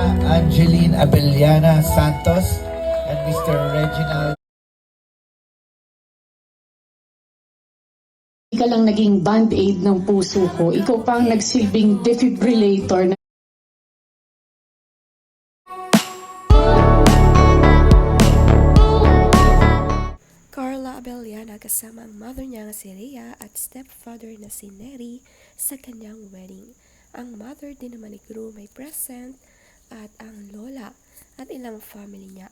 Carla Angeline Abellana Santos and Mr. Reginald. Hindi ka lang naging band-aid ng puso ko. Ikaw pang nagsilbing defibrillator na Carla Abellana kasama ang mother niya na si Rhea at stepfather na si Neri sa kanyang wedding. Ang mother din naman ni groom ay present at ang lola at ilang family niya.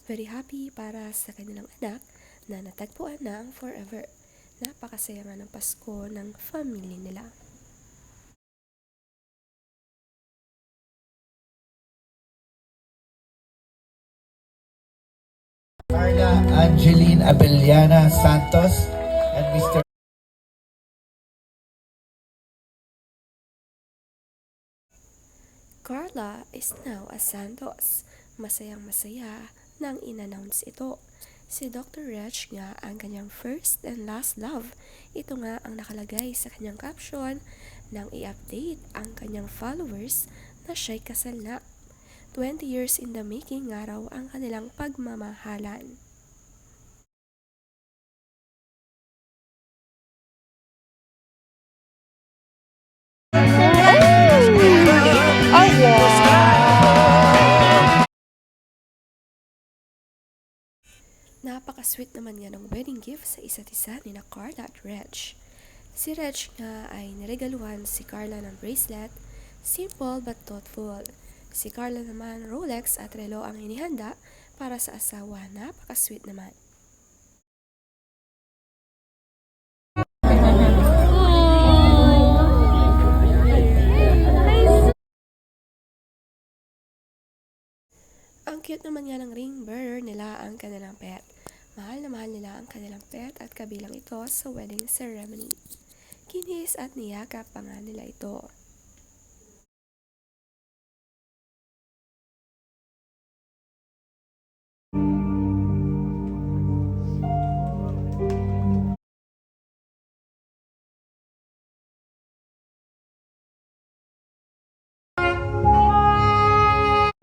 Very happy para sa kanilang anak na natagpuan na ang forever. Napakasaya nga ng Pasko ng family nila. Carla Angeline Abellana Santos and Mr. Carla is now a Santos. Masayang masaya nang in-announce ito. Si Dr. Reg nga ang kanyang first and last love. Ito nga ang nakalagay sa kanyang caption nang i-update ang kanyang followers na siya'y kasal na. 20 years in the making nga raw ang kanilang pagmamahalan. Napaka-sweet naman nga ng wedding gift sa isa't isa ni na Carla at Reg. Si Reg nga ay niregaluhan si Carla ng bracelet, simple but thoughtful. Si Carla naman Rolex at relo ang inihanda para sa asawa. Napaka-sweet naman. Ang cute naman nga ng ring bearer nila ang kanilang pet. Mahal na mahal nila ang kanilang pet at kabilang ito sa wedding ceremony. Kinis at niyakap pa nga nila ito.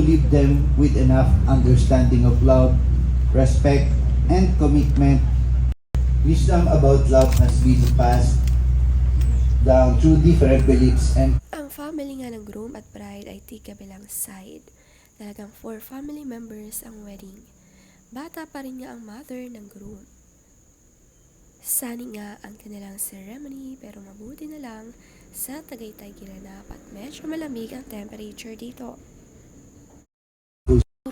Leave them with enough understanding of love, respect, and commitment. Wisdom about love has been passed down through different beliefs and Ang family nga ng groom at bride ay tig-kabilang side. Talagang 4 family members ang wedding. Bata pa rin nga ang mother ng groom. Sani nga ang kanilang ceremony pero mabuti na lang sa Tagaytay ginanap at medyo malamig ang temperature dito.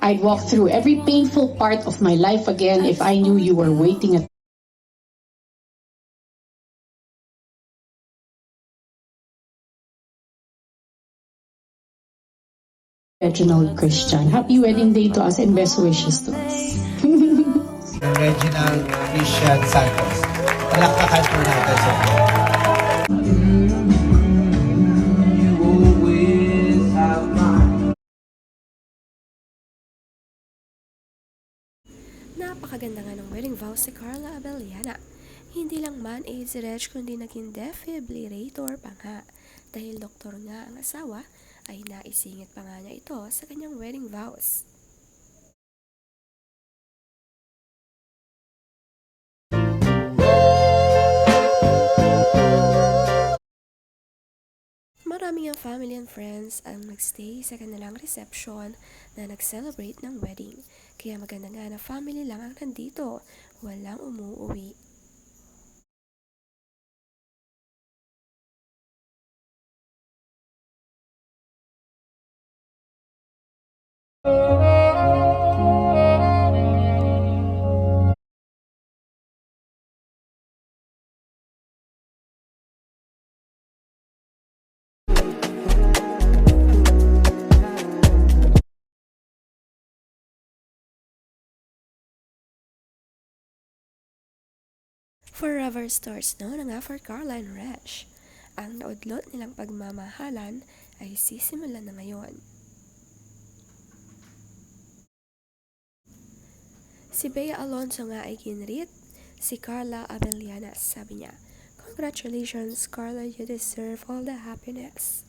I'd walk through every painful part of my life again if I knew you were waiting at Reginald Christian. Happy wedding day to us and best wishes to us. Reginald Christian Santos. Palakpakan po natin sa Napakaganda nga ng wedding vows ni Carla Abellana. Hindi lang man-aid si Reg kundi naging defibrillator pa nga. Dahil doktor nga ang asawa ay naisingit pa nga niya ito sa kanyang wedding vows. Maraming ang family and friends ang nagstay sa kanilang reception na nag-celebrate ng wedding. Kaya maganda nga na family lang ang nandito, walang umuuwi. Forever starts no na nga for Carla and Reg. Ang naudlot nilang pagmamahalan ay sisimulan na ngayon. Si Bea Alonso nga ay ginrit si Carla Abellana. Sabi niya, "Congratulations Carla, you deserve all the happiness."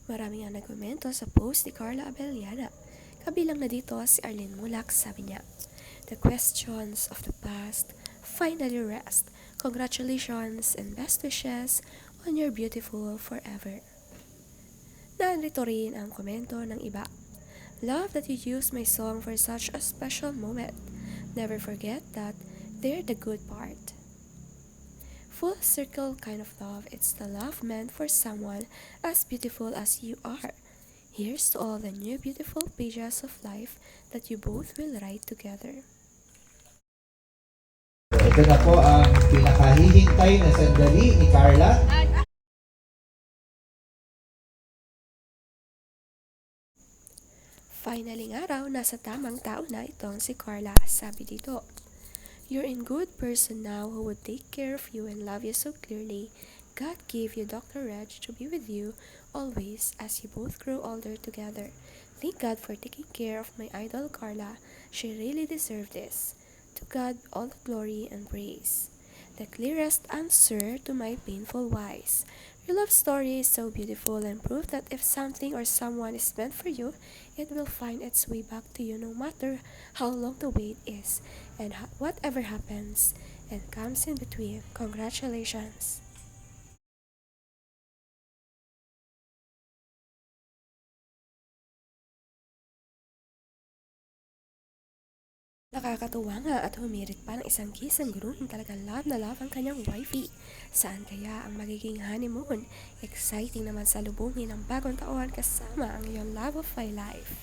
Marami nga nagkomento sa post ni Carla Abellana. Kabilang na dito si Arlene Mulak, sabi niya, "The questions of the past finally rest. Congratulations and best wishes on your beautiful forever." Narito rin ang komento ng iba. "Love that you used my song for such a special moment. Never forget that they're the good part." Full circle kind of love, it's the love meant for someone as beautiful as you are. Here's to all the new beautiful pages of life that you both will write together. Ito na po ang pinakahihintay na sandali ni Carla. Finally nga raw, nasa tamang tao na itong si Carla. Sabi dito, "You're in good person now who would take care of you and love you so clearly. God gave you Dr. Reg to be with you always as you both grow older together. Thank God for taking care of my idol Carla. She really deserved this. To God all the glory and praise." The clearest answer to my painful whys. Your love story is so beautiful and proof that if something or someone is meant for you, it will find its way back to you no matter how long the wait is and whatever happens and comes in between. Congratulations. Nakakatuwa nga at humirit pa ng isang kiss ang groom. Talagang love na love ang kanyang wifey. Saan kaya ang magiging honeymoon? Exciting naman sa lubungin ng bagong taon kasama ang iyong love of my life.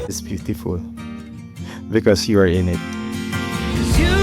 It's beautiful because you are in it. You